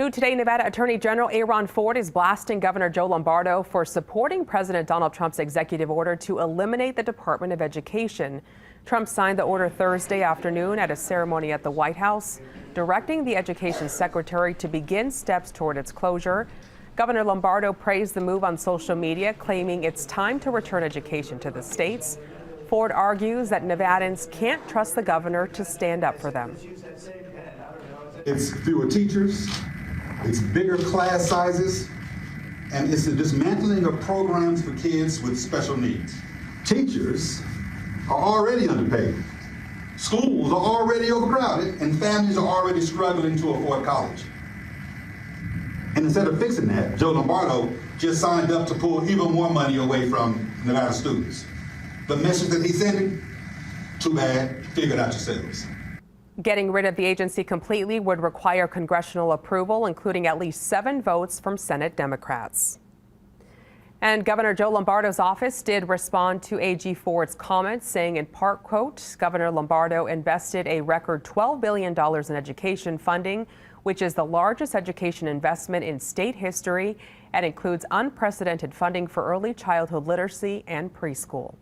New today, Nevada Attorney General Aaron Ford is blasting Governor Joe Lombardo for supporting President Donald Trump's executive order to eliminate the Department of Education. Trump signed the order Thursday afternoon at a ceremony at the White House, directing the Education Secretary to begin steps toward its closure. Governor Lombardo praised the move on social media, claiming it's time to return education to the states. Ford argues that Nevadans can't trust the governor to stand up for them. It's fewer teachers, it's bigger class sizes, and it's the dismantling of programs for kids with special needs. Teachers are already underpaid. Schools are already overcrowded, and families are already struggling to afford college. And instead of fixing that, Joe Lombardo just signed up to pull even more money away from Nevada students. The message that he's sending, too bad, figure it out yourselves. Getting rid of the agency completely would require congressional approval, including at least 7 votes from Senate Democrats. And Governor Joe Lombardo's office did respond to AG Ford's comments, saying in part, quote, Governor Lombardo invested a record $12 billion in education funding, which is the largest education investment in state history and includes unprecedented funding for early childhood literacy and preschool.